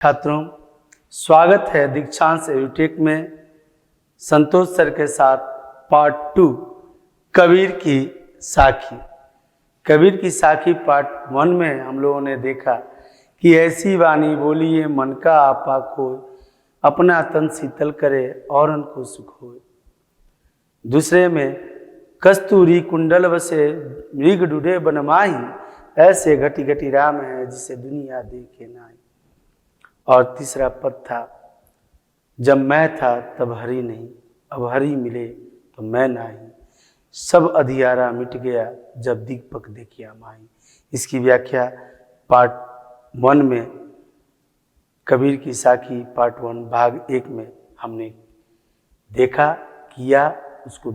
छात्रों, स्वागत है दीक्षांत एडुटेक में। संतोष सर के साथ पार्ट 2 कबीर की साखी। कबीर की साखी पार्ट 1 में हम लोगों ने देखा कि ऐसी वाणी बोलिए मन का आपा खोए, अपना तन शीतल करे औरन को सुख होए। दूसरे में कस्तूरी कुंडल बसे मृग डूडे बनमाही, ऐसे घटी घटी राम है जिसे दुनिया देखे नाई। और तीसरा पद था, जब मैं था तब हरि नहीं, अब हरि मिले तो मैं नाही, सब अधियारा मिट गया जब दीपक देखिया माही। इसकी व्याख्या पार्ट 1 में कबीर की साखी पार्ट 1 भाग 1 में हमने देखा, किया, उसको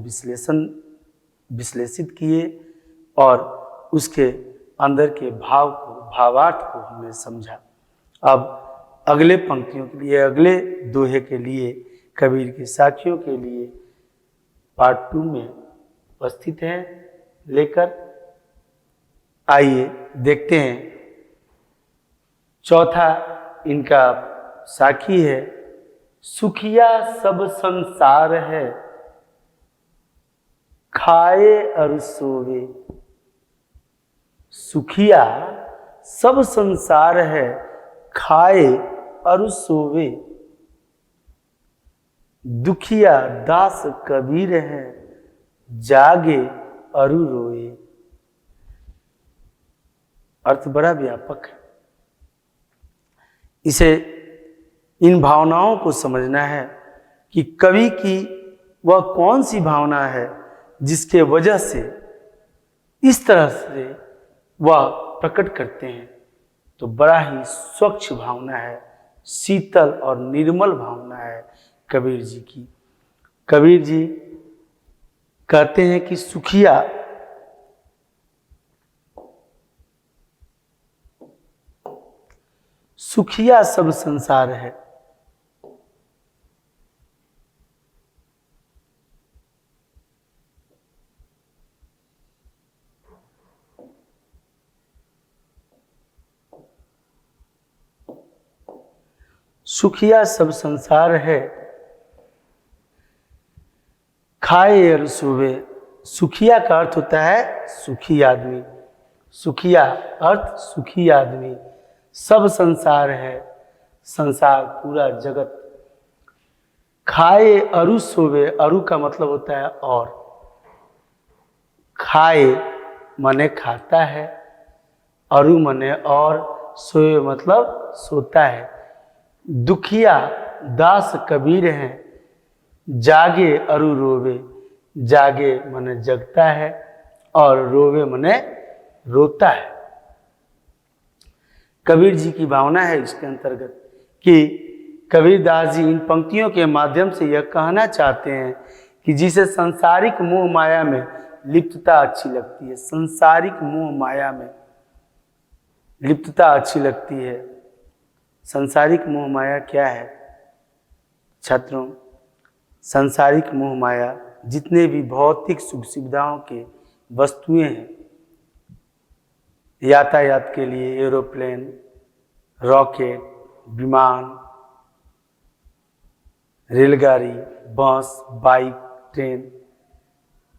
विश्लेषित किए और उसके अंदर के भाव को, भावार्थ को हमने समझा। अब अगले पंक्तियों के लिए, अगले दोहे के लिए, कबीर की साखियों के लिए पार्ट 2 में उपस्थित हैं लेकर। आइए देखते हैं। चौथा इनका साखी है, सुखिया सब संसार है, खाए और सोवे। सुखिया सब संसार है, खाए और सोवे। दुखिया दास कबीर है, जागे अरु रोए। अर्थ बड़ा व्यापक है। इसे, इन भावनाओं को समझना है कि कवि की वह कौन सी भावना है जिसके वजह से इस तरह से वह प्रकट करते हैं। तो बड़ा ही स्वच्छ भावना है, शीतल और निर्मल भावना है कबीर जी की। कबीर जी कहते हैं कि सुखिया सब संसार है। सुखिया सब संसार है, खाए और सोवे। सुखिया का अर्थ होता है सुखी आदमी। सुखिया अर्थ सुखी आदमी। सब संसार है, संसार पूरा जगत। खाए अरु सोवे, अरु का मतलब होता है और। खाए मने खाता है, अरु मने और, सोए मतलब सोता है। दुखिया दास कबीर हैं, जागे अरु रोवे। जागे मने जगता है और रोवे मने रोता है। कबीर जी की भावना है इसके अंतर्गत कि कबीरदास जी इन पंक्तियों के माध्यम से यह कहना चाहते हैं कि जिसे सांसारिक मोह माया में लिप्तता अच्छी लगती है, सांसारिक मोह माया में लिप्तता अच्छी लगती है। सांसारिक मोह माया क्या है छात्रों? सांसारिक मोह माया जितने भी भौतिक सुख सुविधाओं के वस्तुएं हैं, यातायात के लिए एरोप्लेन, रॉकेट, विमान, रेलगाड़ी, बस, बाइक, ट्रेन,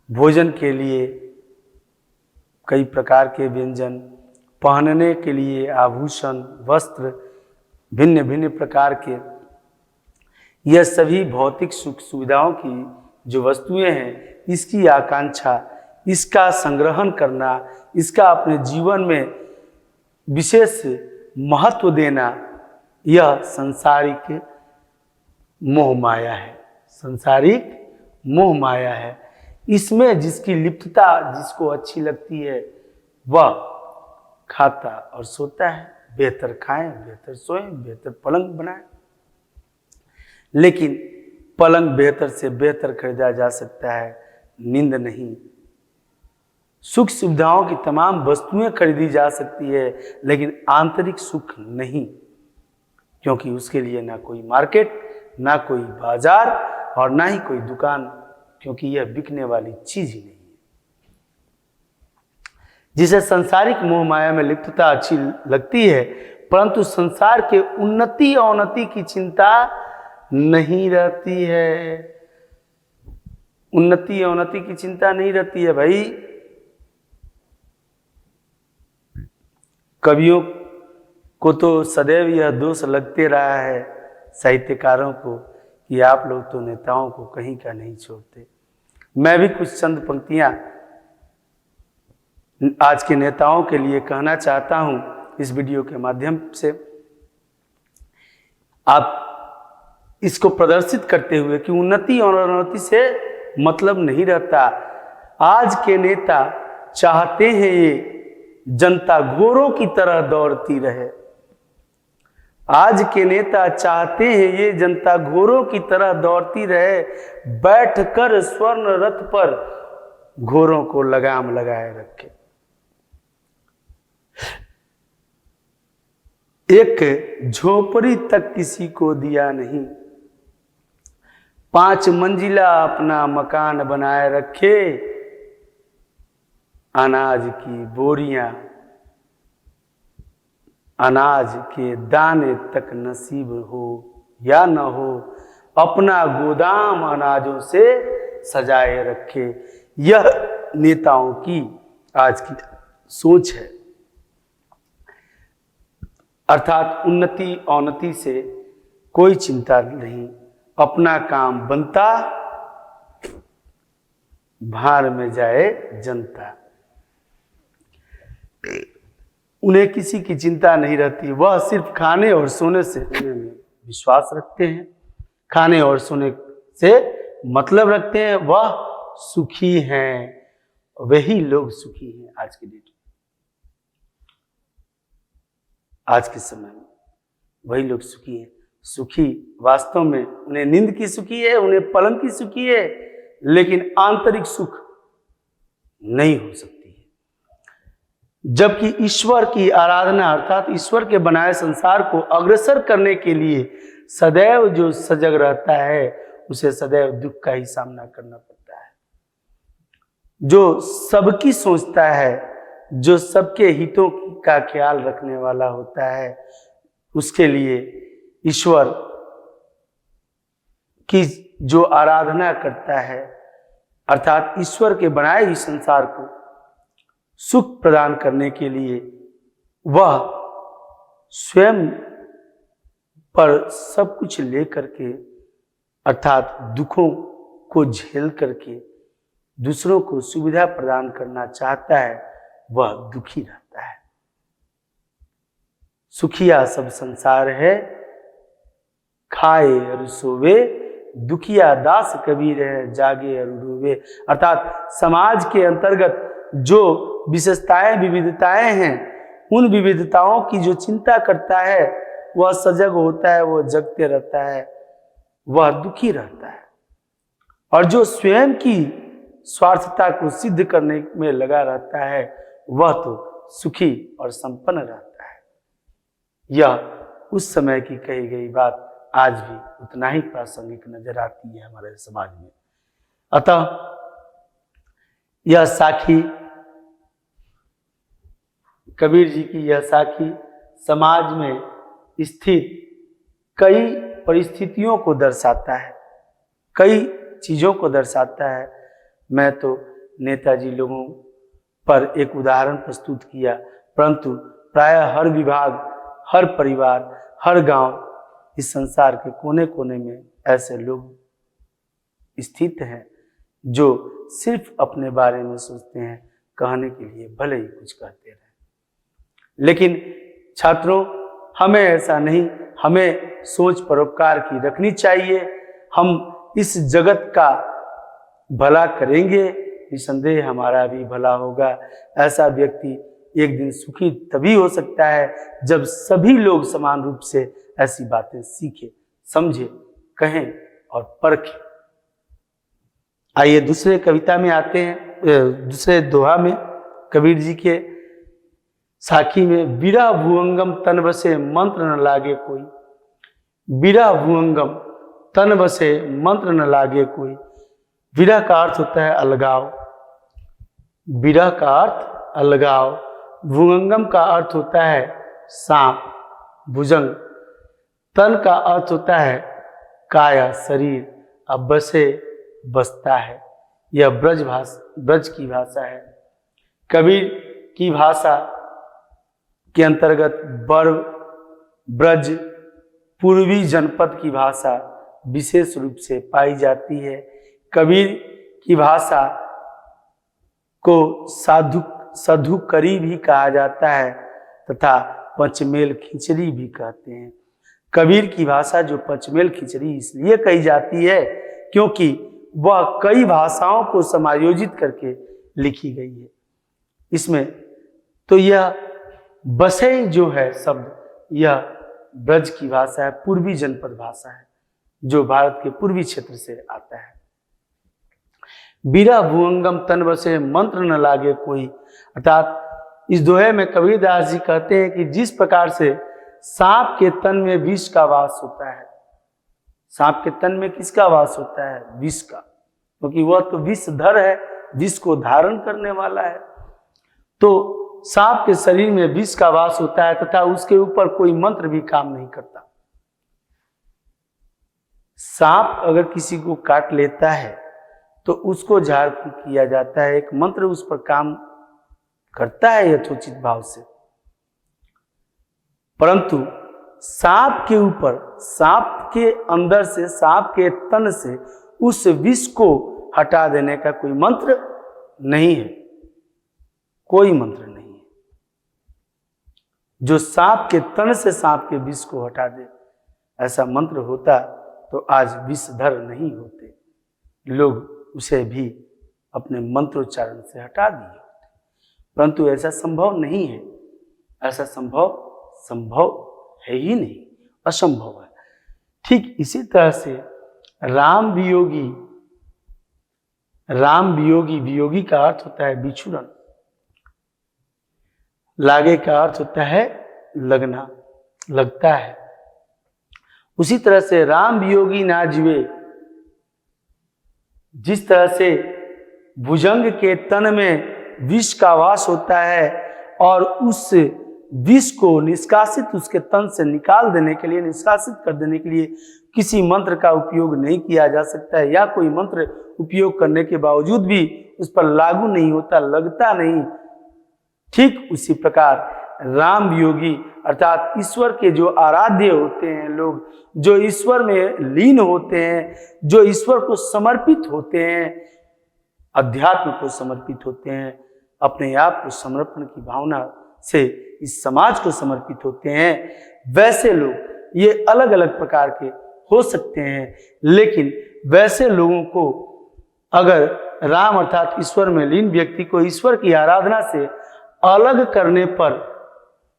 भोजन के लिए कई प्रकार के व्यंजन, पहनने के लिए आभूषण, वस्त्र, भिन्न भिन्न प्रकार के, यह सभी भौतिक सुख सुविधाओं की जो वस्तुएं हैं, इसकी आकांक्षा, इसका संग्रहण करना, इसका अपने जीवन में विशेष महत्व देना, यह सांसारिक मोह माया है। सांसारिक मोह माया है। इसमें जिसकी लिप्तता जिसको अच्छी लगती है वह खाता और सोता है। बेहतर खाएं, बेहतर सोएं, बेहतर पलंग बनाएं। लेकिन पलंग बेहतर से बेहतर खरीदा जा सकता है, नींद नहीं। सुख सुविधाओं की तमाम वस्तुएं खरीदी जा सकती है, लेकिन आंतरिक सुख नहीं, क्योंकि उसके लिए ना कोई मार्केट, ना कोई बाजार और ना ही कोई दुकान, क्योंकि यह बिकने वाली चीज ही नहीं है। जिसे सांसारिक मोह माया में लिप्तता अच्छी लगती है परंतु संसार के उन्नति अवनति की चिंता नहीं रहती है। उन्नति अवनति की चिंता नहीं रहती है भाई। कवियों को तो सदैव यह दोष लगते रहा है, साहित्यकारों को, कि आप लोग तो नेताओं को कहीं का नहीं छोड़ते। मैं भी कुछ चंद पंक्तियां आज के नेताओं के लिए कहना चाहता हूं इस वीडियो के माध्यम से, आप इसको प्रदर्शित करते हुए कि उन्नति और अवनति से मतलब नहीं रहता। आज के नेता चाहते हैं ये जनता घोड़ों की तरह दौड़ती रहे। आज के नेता चाहते हैं ये जनता घोड़ों की तरह दौड़ती रहे, बैठकर स्वर्ण रथ पर घोड़ों को लगाम लगाए रखे। एक झोपड़ी तक किसी को दिया नहीं, 5 मंजिला अपना मकान बनाए रखे। अनाज की बोरियां, अनाज के दाने तक नसीब हो या न हो, अपना गोदाम अनाजों से सजाए रखे। यह नेताओं की आज की सोच है। अर्थात उन्नति अवनति से कोई चिंता नहीं, अपना काम बनता, भार में जाए जनता। उन्हें किसी की चिंता नहीं रहती, वह सिर्फ खाने और सोने से विश्वास रखते हैं, खाने और सोने से मतलब रखते हैं। वह सुखी हैं, वही लोग सुखी हैं आज के डेट में, आज के समय में वही लोग सुखी हैं। सुखी वास्तव में उन्हें नींद की सुखी है, उन्हें पलंग की सुखी है, लेकिन आंतरिक सुख नहीं हो सकती है। जबकि ईश्वर की आराधना अर्थात ईश्वर के बनाए संसार को अग्रसर करने के लिए सदैव जो सजग रहता है, उसे सदैव दुख का ही सामना करना पड़ता है। जो सबकी सोचता है, जो सबके हितों का ख्याल रखने वाला होता है, उसके लिए ईश्वर की जो आराधना करता है, अर्थात ईश्वर के बनाए इस संसार को सुख प्रदान करने के लिए वह स्वयं पर सब कुछ लेकर के, अर्थात दुखों को झेल करके दूसरों को सुविधा प्रदान करना चाहता है, वह दुखी रहता है। सुखिया सब संसार है, खाए और सोवे, दुखिया दास कबीर है, जागे और रोवे। अर्थात समाज के अंतर्गत जो विशेषताएं विविधताएं हैं, उन विविधताओं की जो चिंता करता है, वह सजग होता है, वह जगते रहता है, वह दुखी रहता है। और जो स्वयं की स्वार्थता को सिद्ध करने में लगा रहता है, वह तो सुखी और संपन्न रहता है। यह उस समय की कही गई बात आज भी उतना ही प्रासंगिक नजर आती है हमारे समाज में। अतः यह साखी, कबीर जी की यह साखी समाज में स्थित कई परिस्थितियों को दर्शाता है, कई चीजों को दर्शाता है। मैं तो नेताजी लोगों पर एक उदाहरण प्रस्तुत किया, परंतु प्रायः हर विभाग, हर परिवार, हर गांव, इस संसार के कोने कोने में ऐसे लोग स्थित हैं जो सिर्फ अपने बारे में सोचते हैं, कहने के लिए भले ही कुछ कहते रहे। लेकिन छात्रों, हमें ऐसा नहीं, हमें सोच परोपकार की रखनी चाहिए। हम इस जगत का भला करेंगे, निसंदेह हमारा भी भला होगा। ऐसा व्यक्ति एक दिन सुखी तभी हो सकता है जब सभी लोग समान रूप से ऐसी बातें सीखे, समझे, कहें और परखें। आइए दूसरे कविता में आते हैं, दूसरे दोहा में कबीर जी के साखी में, बिरह भुअंगम तन बसे मंत्र न लागे कोई। बिरह भुअंगम तन बसे मंत्र न लागे कोई। विरह का अर्थ होता है अलगाव, विरह का अर्थ अलगाव, भुअंगम का अर्थ होता है सांप, भुजंग। तन का अर्थ होता है काया, शरीर। अब बसे, बसता है। यह ब्रज की भाषा है। कबीर की भाषा के अंतर्गत ब्रज पूर्वी जनपद की भाषा विशेष रूप से पाई जाती है। कबीर की भाषा को साधुकरी भी कहा जाता है तथा पंचमेल खिचड़ी भी कहते हैं। कबीर की भाषा जो पंचमेल खिचड़ी इसलिए कही जाती है क्योंकि वह कई भाषाओं को समायोजित करके लिखी गई है। इसमें तो यह बसई जो है शब्द, यह ब्रज की भाषा है, पूर्वी जनपद भाषा है जो भारत के पूर्वी क्षेत्र से आता है। बीरा भुअंगम तन बसे मंत्र न लागे कोई, अर्थात इस दोहे में कबीरदास जी कहते हैं कि जिस प्रकार से सांप के तन में विष का वास होता है, सांप के तन में किसका वास होता है? विष का, क्योंकि वह तो विषधर है, विष को धारण करने वाला है। तो सांप के शरीर में विष का वास होता है तथा उसके ऊपर कोई मंत्र भी काम नहीं करता। सांप अगर किसी को काट लेता है तो उसको झाड़ फूंक किया जाता है, एक मंत्र उस पर काम करता है यथोचित भाव से। परंतु सांप के ऊपर, सांप के अंदर से, सांप के तन से उस विष को हटा देने का कोई मंत्र नहीं है, कोई मंत्र नहीं है जो सांप के तन से सांप के विष को हटा दे। ऐसा मंत्र होता तो आज विषधर नहीं होते, लोग उसे भी अपने मंत्रोच्चारण से हटा दिए होते, परंतु ऐसा संभव नहीं है। ऐसा संभव है ही नहीं, असंभव है। ठीक इसी तरह से राम वियोगी, वियोगी का अर्थ होता है बिछुड़न, लागे का अर्थ होता है लगना, लगता है। उसी तरह से राम वियोगी ना जीवे, जिस तरह से भुजंग के तन में विष का वास होता है और उस विष को निष्कासित, उसके तन से निकाल देने के लिए, निष्कासित कर देने के लिए किसी मंत्र का उपयोग नहीं किया जा सकता है, या कोई मंत्र उपयोग करने के बावजूद भी उस पर लागू नहीं होता, लगता नहीं। ठीक उसी प्रकार राम वियोगी अर्थात ईश्वर के जो आराध्य होते हैं लोग, जो ईश्वर में लीन होते हैं, जो ईश्वर को समर्पित होते हैं, अध्यात्म को समर्पित होते हैं, अपने आप को समर्पण की भावना से इस समाज को समर्पित होते हैं, वैसे लोग, ये अलग अलग प्रकार के हो सकते हैं, लेकिन वैसे लोगों को अगर राम अर्थात ईश्वर में लीन व्यक्ति को ईश्वर की आराधना से अलग करने पर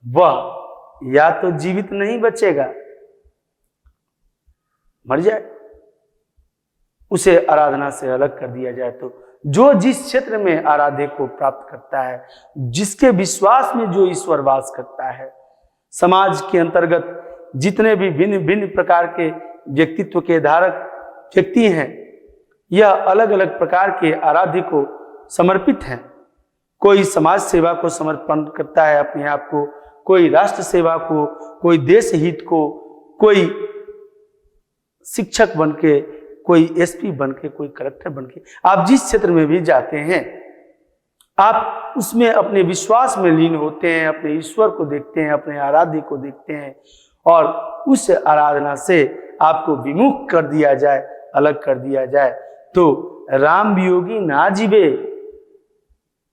वह या तो जीवित नहीं बचेगा, मर जाए, उसे आराधना से अलग कर दिया जाए तो जो जिस क्षेत्र में आराध्य को प्राप्त करता है, जिसके विश्वास में जो ईश्वर वास करता है, समाज के अंतर्गत जितने भी भिन्न भिन्न प्रकार के व्यक्तित्व के धारक व्यक्ति हैं, यह अलग अलग प्रकार के आराध्य को समर्पित हैं। कोई समाज सेवा को समर्पण करता है अपने आप को, कोई राष्ट्र सेवा को, कोई देश हित को, कोई शिक्षक बनके, कोई एसपी बनके, कोई कलेक्टर बनके। आप जिस क्षेत्र में भी जाते हैं, आप उसमें अपने विश्वास में लीन होते हैं, अपने ईश्वर को देखते हैं, अपने आराध्य को देखते हैं, और उस आराधना से आपको विमुख कर दिया जाए, अलग कर दिया जाए, तो राम वियोगी ना जीवे,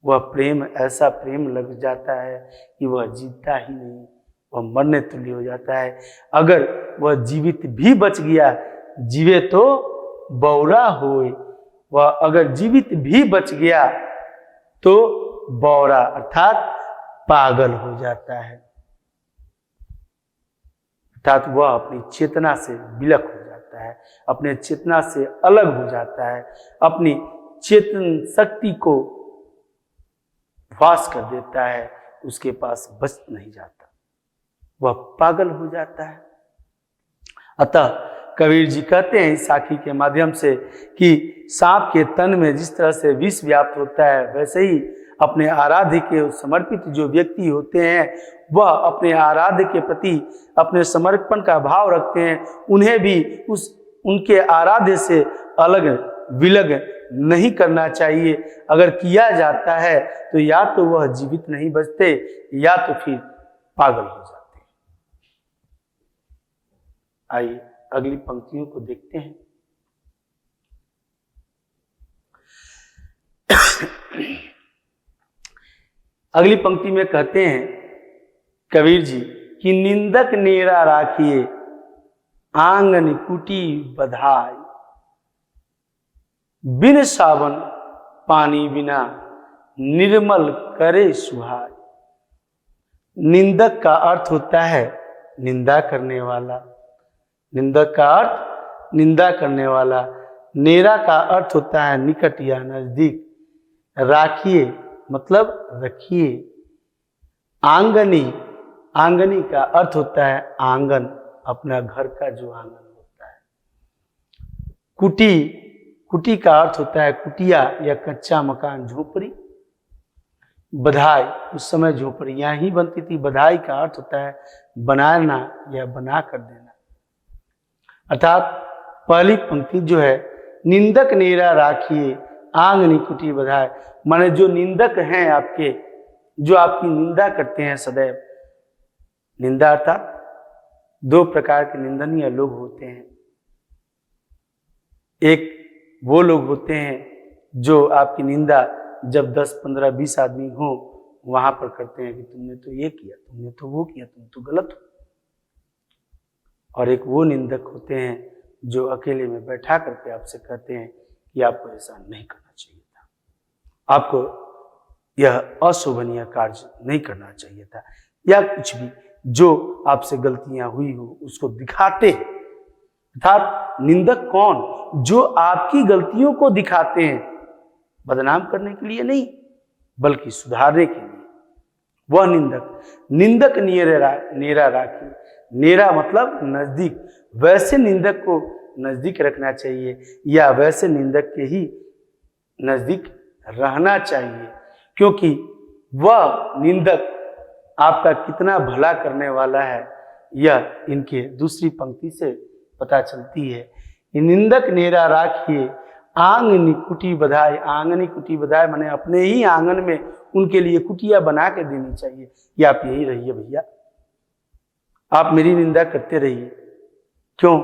वह प्रेम ऐसा प्रेम लग जाता है कि वह जीता ही नहीं, वह मरने तुल्य हो जाता है। अगर वह जीवित भी बच गया, जीवे तो बौरा होए, वह अगर जीवित भी बच गया तो बौरा अर्थात पागल हो जाता है, अर्थात वह अपनी चेतना से विलक हो जाता है, अपने चेतना से अलग हो जाता है, अपनी चेतन शक्ति को वास कर देता है, उसके पास बच नहीं जाता, वह पागल हो जाता है। अतः कबीर जी कहते हैं इस साखी के माध्यम से कि सांप के तन में जिस तरह से विष व्याप्त होता है, वैसे ही अपने आराध्य के समर्पित जो व्यक्ति होते हैं वह अपने आराध्य के प्रति अपने समर्पण का भाव रखते हैं, उन्हें भी उनके आराध्य से अलग विलग नहीं करना चाहिए। अगर किया जाता है तो या तो वह जीवित नहीं बचते या तो फिर पागल हो जाते हैं। आइए अगली पंक्तियों को देखते हैं। अगली पंक्ति में कहते हैं कबीर जी कि निंदक नेरा राखिए आंगन कुटी बधाई, बिन सावन पानी बिना निर्मल करे सुहाय। निंदक का अर्थ होता है निंदा करने वाला, निंदक का अर्थ निंदा करने वाला। नेरा का अर्थ होता है निकट या नजदीक। राखिए मतलब रखिए। आंगनी, आंगनी का अर्थ होता है आंगन, अपना घर का जो आंगन होता है। कुटी, कुटी का अर्थ होता है कुटिया या कच्चा मकान, झोपड़ी। बधाई, उस समय झोपड़ियां ही बनती थी। बधाई का अर्थ होता है बनाना या बना कर देना। अर्थात पहली पंक्ति जो है निंदक नेरा राखिए आंगनी कुटी बधाई, माने जो निंदक हैं आपके, जो आपकी निंदा करते हैं सदैव। निंदा अर्थात दो प्रकार के निंदनीय लोग होते हैं। एक वो लोग होते हैं जो आपकी निंदा जब 10, 15, 20 आदमी हो वहां पर करते हैं कि तुमने तो ये किया, तुमने तो वो किया, तुम तो गलत हो। और एक वो निंदक होते हैं जो अकेले में बैठा करके आपसे कहते हैं कि आपको ऐसा नहीं करना चाहिए था, आपको यह अशोभनीय कार्य नहीं करना चाहिए था, या कुछ भी जो आपसे गलतियां हुई हो उसको दिखाते हैं। अर्थात निंदक कौन? जो आपकी गलतियों को दिखाते हैं, बदनाम करने के लिए नहीं बल्कि सुधारने के लिए, वह निंदक। निंदक नेरा राखी, नेरा मतलब नजदीक। वैसे निंदक को नजदीक रखना चाहिए या वैसे निंदक के ही नजदीक रहना चाहिए, क्योंकि वह निंदक आपका कितना भला करने वाला है यह इनके दूसरी पंक्ति से पता चलती है। निंदक नेरा राखिए आंगनी कुटी बधाई। आंगनी कुटी बधाई माने अपने ही आंगन में उनके लिए कुटिया बना के देनी चाहिए कि आप यही रहिए भैया, आप मेरी निंदा करते रहिए। क्यों?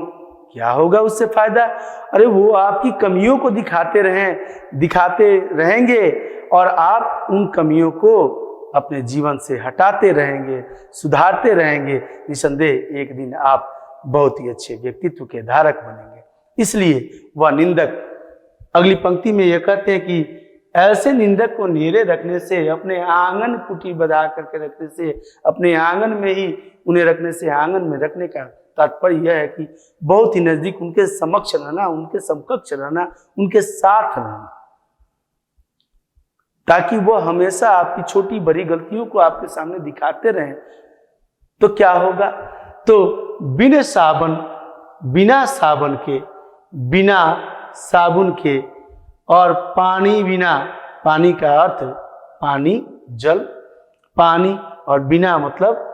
क्या होगा उससे फायदा? अरे वो आपकी कमियों को दिखाते रहेंगे और आप उन कमियों को अपने जीवन से हटाते रहेंगे, सुधारते रहेंगे। निसंदेह एक दिन आप बहुत ही अच्छे व्यक्तित्व के धारक बनेंगे। इसलिए वह निंदक अगली पंक्ति में यह कहते हैं कि ऐसे निंदक को नेरे रखने से, अपने आंगन कुटी बधा करके रखने से, अपने आंगन में ही उन्हें रखने से, आंगन में रखने का तात्पर्य यह है कि बहुत ही नजदीक उनके समक्ष रहना, उनके समकक्ष रहना, उनके साथ रहना, ताकि वह हमेशा आपकी छोटी बड़ी गलतियों को आपके सामने दिखाते रहें। तो क्या होगा? तो बिना साबन के, बिना साबुन के और पानी बिना, पानी का अर्थ पानी, जल, पानी और बिना मतलब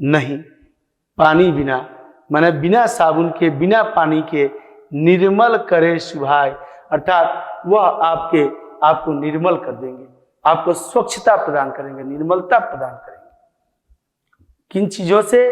नहीं, पानी बिना माने बिना साबुन के, बिना पानी के निर्मल करे सुभाय। अर्थात वह आपको निर्मल कर देंगे, आपको स्वच्छता प्रदान करेंगे, निर्मलता प्रदान करेंगे। किन चीजों से?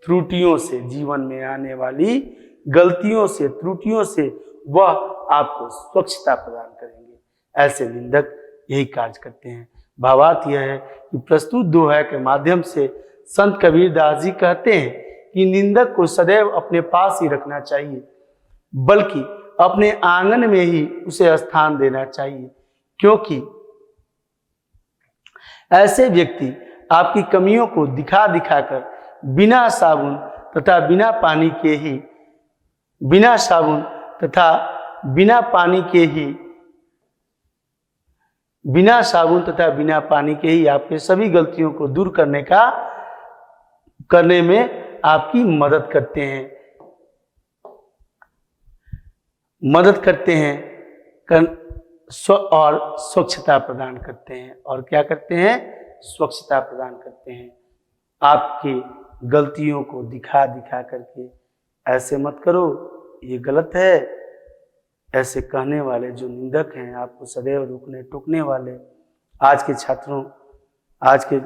त्रुटियों से, जीवन में आने वाली गलतियों से, त्रुटियों से वह आपको स्वच्छता प्रदान करेंगे। ऐसे निंदक यही कार्य करते हैं। भावार्थ यह है कि प्रस्तुत दोहा के माध्यम से संत कबीर दास जी कहते हैं कि निंदक को सदैव अपने पास ही रखना चाहिए, बल्कि अपने आंगन में ही उसे स्थान देना चाहिए, क्योंकि ऐसे व्यक्ति आपकी कमियों को दिखा कर बिना साबुन तथा बिना पानी के ही, बिना साबुन तथा बिना पानी के ही, बिना साबुन तथा बिना पानी के ही आपके सभी गलतियों को दूर करने में आपकी मदद करते हैं, और स्वच्छता प्रदान करते हैं। और क्या करते हैं? स्वच्छता प्रदान करते हैं। आपकी गलतियों को दिखा दिखा करके ऐसे मत करो, ये गलत है, ऐसे कहने वाले जो निंदक हैं, आपको सदैव रोकने टोकने वाले, आज के छात्रों, आज के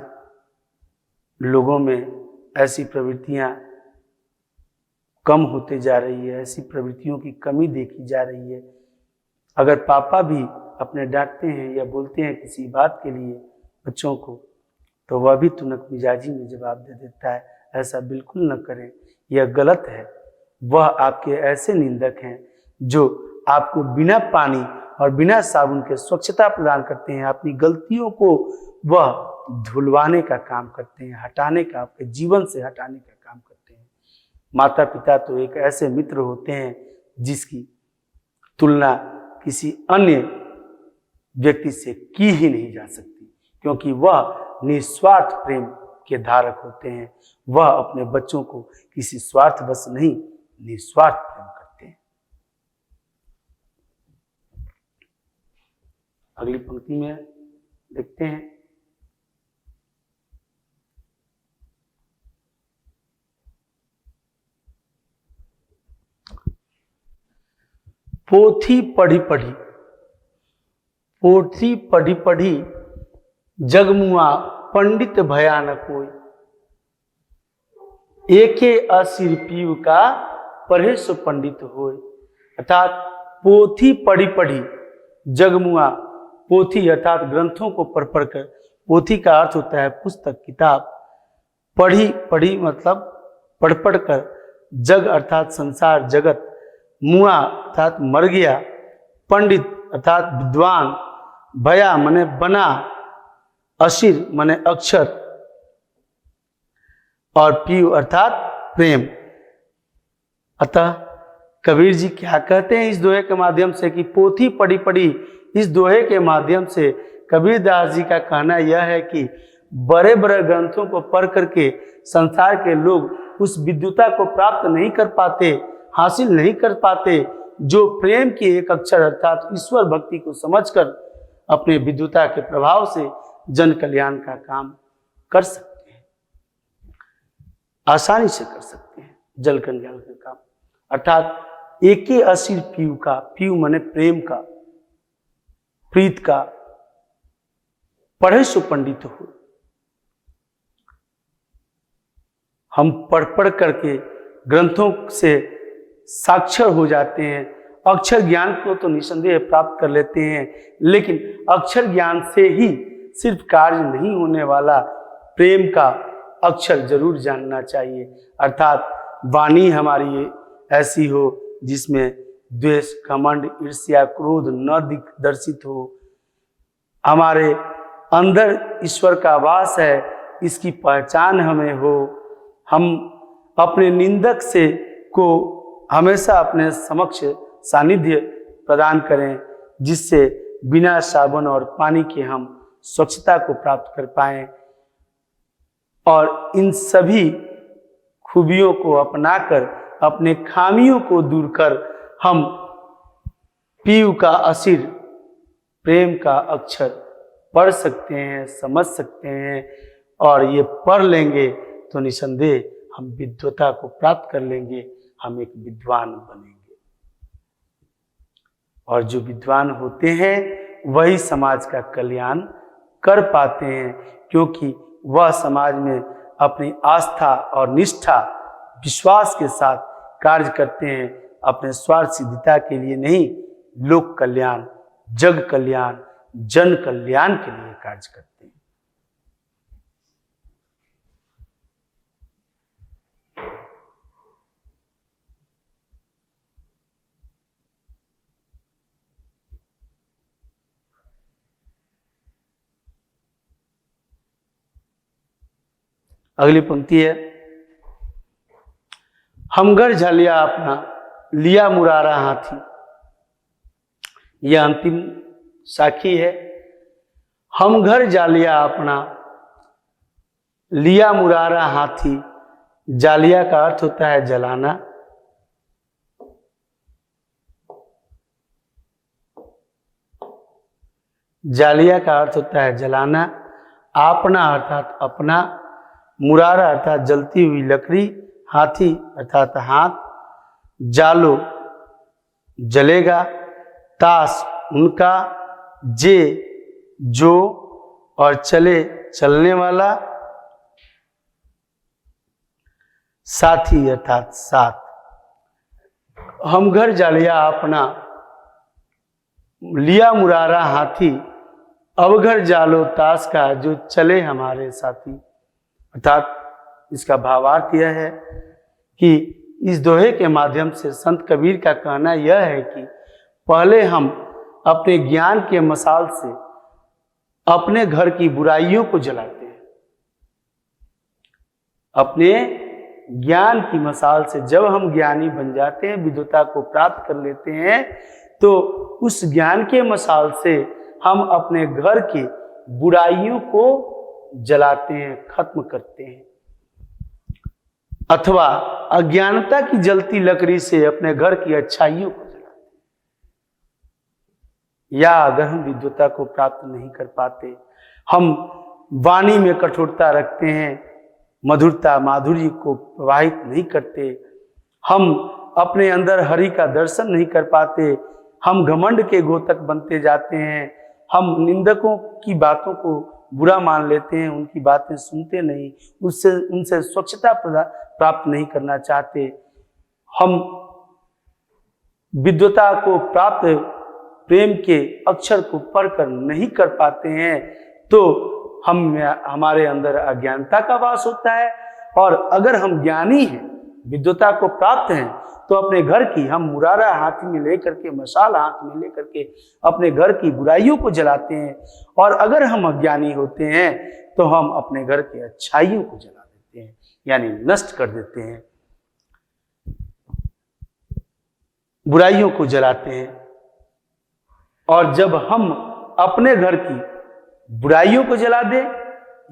लोगों में ऐसी प्रवृत्तियां कम होते जा रही है, ऐसी प्रवृत्तियों की कमी देखी जा रही है। अगर पापा भी अपने डांटते हैं या बोलते हैं किसी बात के लिए बच्चों को, तो वह भी तुनक मिजाजी में जवाब दे देता है। ऐसा बिल्कुल न करें, यह गलत है। वह आपके ऐसे निंदक हैं जो आपको बिना पानी और बिना साबुन के स्वच्छता प्रदान करते हैं। अपनी गलतियों को वह धुलवाने का काम करते हैं, हटाने का, आपके जीवन से हटाने का काम करते हैं। माता पिता तो एक ऐसे मित्र होते हैं जिसकी तुलना किसी अन्य व्यक्ति से की ही नहीं जा सकती, क्योंकि वह निस्वार्थ प्रेम के धारक होते हैं। वह अपने बच्चों को किसी स्वार्थवश नहीं, निस्वार्थ प्रेम करते हैं। अगली पंक्ति में देखते हैं, पोथी पढ़ी पढ़ी, पोथी पढ़ी पढ़ी जगमुआ पंडित भया न कोई, एके असिर पीव का पढ़े सो पंडित होय। अर्थात पोथी पढ़ी पढ़ी जगमुआ, पोथी अर्थात ग्रंथों को पढ़ पढ़ कर, पोथी का अर्थ होता है पुस्तक, किताब। पढ़ी पढ़ी मतलब पढ़ पढ़ कर, जग अर्थात संसार जगत, मुआ अर्थात मर गया, पंडित अर्थात विद्वान, भया माने बना, अशिर माने अक्षर, और पीयू अर्थात प्रेम। अतः कबीर जी क्या कहते हैं इस दोहे के माध्यम से कि पोथी पढ़ी पढ़ी, इस दोहे के माध्यम से कबीर दास जी का कहना यह है कि बड़े बड़े ग्रंथों को पढ़ करके संसार के लोग उस विद्युता को प्राप्त नहीं कर पाते, हासिल नहीं कर पाते, जो प्रेम के एक अक्षर अर्थात ईश्वर भक्ति को समझकर अपने विद्युता के प्रभाव से जन कल्याण का काम कर सकते हैं, आसानी से कर सकते हैं जल कल्याण का काम। अर्थात एके असिर पीयू का, पीयू माने प्रेम का, प्रीत का, पढ़े सो पंडित हो। हम पढ़ पढ़ करके ग्रंथों से साक्षर हो जाते हैं, अक्षर ज्ञान को तो निसंदेह प्राप्त कर लेते हैं, लेकिन अक्षर ज्ञान से ही सिर्फ कार्य नहीं होने वाला, प्रेम का अक्षर जरूर जानना चाहिए। अर्थात वाणी हमारी ऐसी हो जिसमें द्वेष, घमंड, ईर्ष्या, क्रोध न दर्शित हो। हमारे अंदर ईश्वर का वास है, इसकी पहचान हमें हो। हम अपने निंदक से को हमेशा अपने समक्ष सानिध्य प्रदान करें, जिससे बिना साबुन और पानी के हम स्वच्छता को प्राप्त कर पाएं, और इन सभी खूबियों को अपनाकर अपने खामियों को दूर कर हम पीयू का असिर, प्रेम का अक्षर पढ़ सकते हैं, समझ सकते हैं, और ये पढ़ लेंगे तो निसंदेह हम विद्वता को प्राप्त कर लेंगे, हम एक विद्वान बनेंगे। और जो विद्वान होते हैं वही समाज का कल्याण कर पाते हैं, क्योंकि वह समाज में अपनी आस्था और निष्ठा, विश्वास के साथ कार्य करते हैं, अपने स्वार्थ सिद्धिता के लिए नहीं, लोक कल्याण, जग कल्याण, जन कल्याण के लिए कार्य करते हैं। अगली पंक्ति है, हम घर झालिया अपना, लिया मुरारा हाथी। यह अंतिम साखी है। हम घर जालिया अपना, लिया मुरारा हाथी। जालिया का अर्थ होता है जलाना। जालिया का अर्थ होता है जलाना, आपना अर्थात अपना, मुरारा अर्थात जलती हुई लकड़ी, हाथी अर्थात हाथ, जालो जलेगा, ताश उनका, जे जो, और चले चलने वाला, साथी अर्थात साथ। हम घर जालिया अपना, लिया मुरारा हाथी, अब घर जालो ताश का, जो चले हमारे साथी। अर्थात इसका भावार्थ यह है कि इस दोहे के माध्यम से संत कबीर का कहना यह है कि पहले हम अपने ज्ञान के मशाल से अपने घर की बुराइयों को जलाते हैं। अपने ज्ञान की मशाल से जब हम ज्ञानी बन जाते हैं, विद्वता को प्राप्त कर लेते हैं, तो उस ज्ञान के मशाल से हम अपने घर की बुराइयों को जलाते हैं, खत्म करते हैं। अथवा अज्ञानता की जलती लकड़ी से अपने घर की अच्छाइयों को जलाते हैं। या अगर हम विद्वता को प्राप्त नहीं कर पाते, हम वाणी में कठोरता रखते हैं, मधुरता माधुर्य को प्रवाहित नहीं करते, हम अपने अंदर हरि का दर्शन नहीं कर पाते, हम घमंड के घोतक बनते जाते हैं, हम निंदकों की बातों को बुरा मान लेते हैं, उनकी बातें सुनते नहीं, उनसे स्वच्छता प्राप्त नहीं करना चाहते, हम विद्वता को प्राप्त प्रेम के अक्षर को पढ़कर नहीं कर पाते हैं, तो हमारे अंदर अज्ञानता का वास होता है। और अगर हम ज्ञानी हैं, विद्वता को प्राप्त हैं, तो अपने घर की हम मुरारा हाथ में लेकर के, मशाल हाथ में लेकर के अपने घर की बुराइयों को जलाते हैं। और अगर हम अज्ञानी होते हैं तो हम अपने घर की अच्छाइयों को जला देते हैं, यानी नष्ट कर देते हैं, बुराइयों को जलाते हैं। और जब हम अपने घर की बुराइयों को जला दें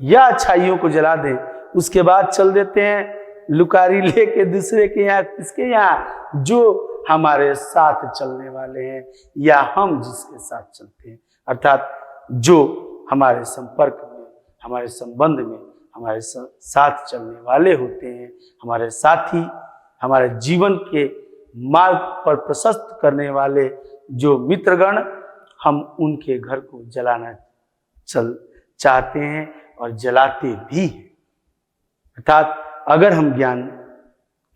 या अच्छाइयों को जला दें, उसके बाद चल देते हैं लुकारी लेके दूसरे के यहाँ, किसके यहाँ? जो हमारे साथ चलने वाले हैं या हम जिसके साथ चलते हैं, अर्थात जो हमारे संपर्क में, हमारे संबंध में, हमारे साथ चलने वाले होते हैं, हमारे साथी, हमारे जीवन के मार्ग पर प्रशस्त करने वाले जो मित्रगण, हम उनके घर को जलाना चाहते हैं और जलाते भी हैं। अर्थात अगर हम ज्ञान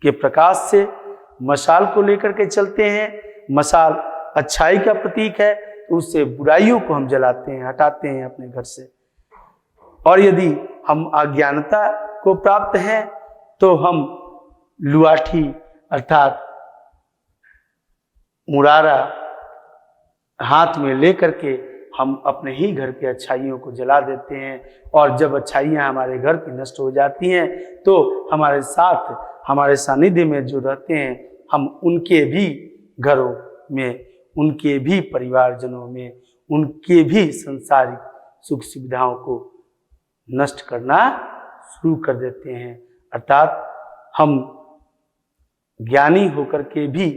के प्रकाश से मशाल को लेकर के चलते हैं, मशाल अच्छाई का प्रतीक है, तो उससे बुराइयों को हम जलाते हैं, हटाते हैं अपने घर से। और यदि हम अज्ञानता को प्राप्त हैं तो हम लुआठी अर्थात मुरारा हाथ में लेकर के हम अपने ही घर की अच्छाइयों को जला देते हैं। और जब अच्छाइयाँ हमारे घर की नष्ट हो जाती हैं तो हमारे साथ, हमारे सानिध्य में जो रहते हैं, हम उनके भी घरों में, उनके भी परिवारजनों में, उनके भी सांसारिक सुख सुविधाओं को नष्ट करना शुरू कर देते हैं। अर्थात हम ज्ञानी होकर के भी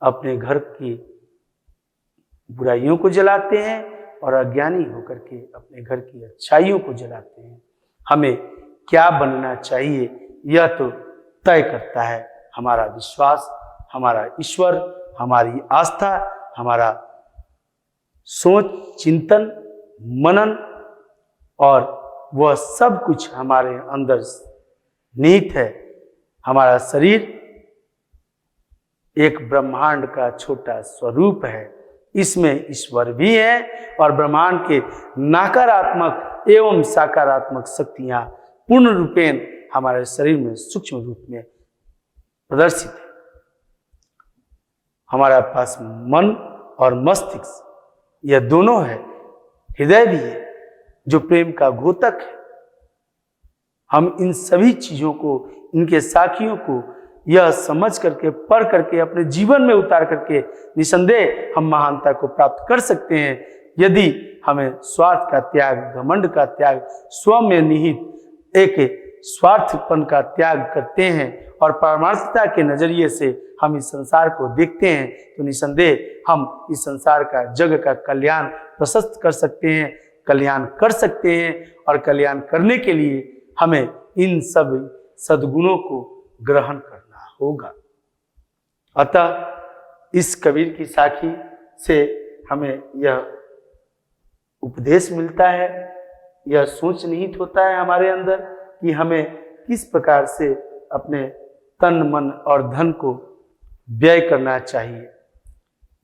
अपने घर की बुराइयों को जलाते हैं और अज्ञानी होकर के अपने घर की अच्छाइयों को जलाते हैं। हमें क्या बनना चाहिए, यह तो तय करता है हमारा विश्वास, हमारा ईश्वर, हमारी आस्था, हमारा सोच, चिंतन, मनन, और वह सब कुछ हमारे अंदर निहित है। हमारा शरीर एक ब्रह्मांड का छोटा स्वरूप है, इसमें ईश्वर भी है और ब्रह्मांड के नकारात्मक एवं सकारात्मक शक्तियां पूर्ण रूपेण हमारे शरीर में सूक्ष्म रूप में प्रदर्शित है। हमारे पास मन और मस्तिष्क यह दोनों है, हृदय भी है जो प्रेम का घोतक है। हम इन सभी चीजों को, इनके साखियों को यह समझ करके, पढ़ करके, अपने जीवन में उतार करके निसंदेह हम महानता को प्राप्त कर सकते हैं, यदि हमें स्वार्थ का त्याग, घमंड का त्याग, स्व में निहित एक स्वार्थपन का त्याग करते हैं और परमार्थता के नजरिए से हम इस संसार को देखते हैं, तो निसंदेह हम इस संसार का, जग का कल्याण प्रशस्त कर सकते हैं, कल्याण कर सकते हैं। और कल्याण करने के लिए हमें इन सब सद्गुणों को ग्रहण करना होगा। अतः इस कबीर की साखी से हमें यह उपदेश मिलता है, यह सोच निहित होता है हमारे अंदर कि हमें किस प्रकार से अपने तन, मन और धन को व्यय करना चाहिए,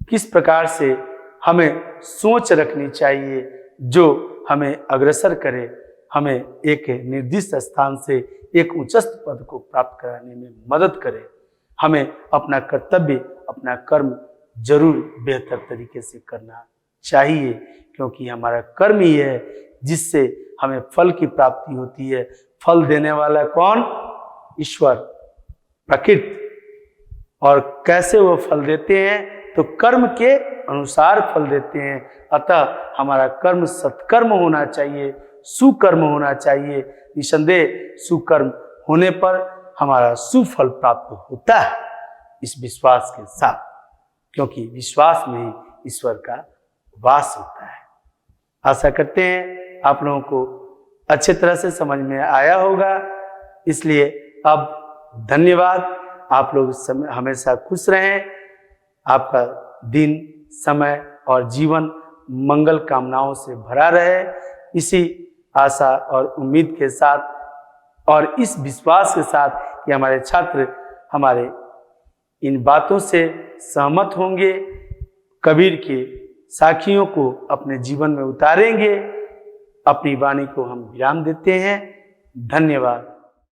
किस प्रकार से हमें सोच रखनी चाहिए जो हमें अग्रसर करे, हमें एक निर्दिष्ट स्थान से एक उच्चस्थ पद को प्राप्त कराने में मदद करे। हमें अपना कर्तव्य, अपना कर्म जरूर बेहतर तरीके से करना चाहिए, क्योंकि हमारा कर्म ही है जिससे हमें फल की प्राप्ति होती है। फल देने वाला कौन? ईश्वर, प्रकृति। और कैसे वो फल देते हैं? तो कर्म के अनुसार फल देते हैं। अतः हमारा कर्म सत्कर्म होना चाहिए, सुकर्म होना चाहिए। निसंदेह सुकर्म होने पर हमारा सुफल प्राप्त होता है, इस विश्वास के साथ, क्योंकि विश्वास में ही ईश्वर का वास होता है। आशा करते हैं आप लोगों को अच्छे तरह से समझ में आया होगा। इसलिए अब धन्यवाद। आप लोग हमेशा खुश रहें, आपका दिन, समय और जीवन मंगल कामनाओं से भरा रहे, इसी आशा और उम्मीद के साथ और इस विश्वास के साथ कि हमारे छात्र हमारे इन बातों से सहमत होंगे, कबीर की साखियों को अपने जीवन में उतारेंगे। अपनी वाणी को हम विराम देते हैं। धन्यवाद।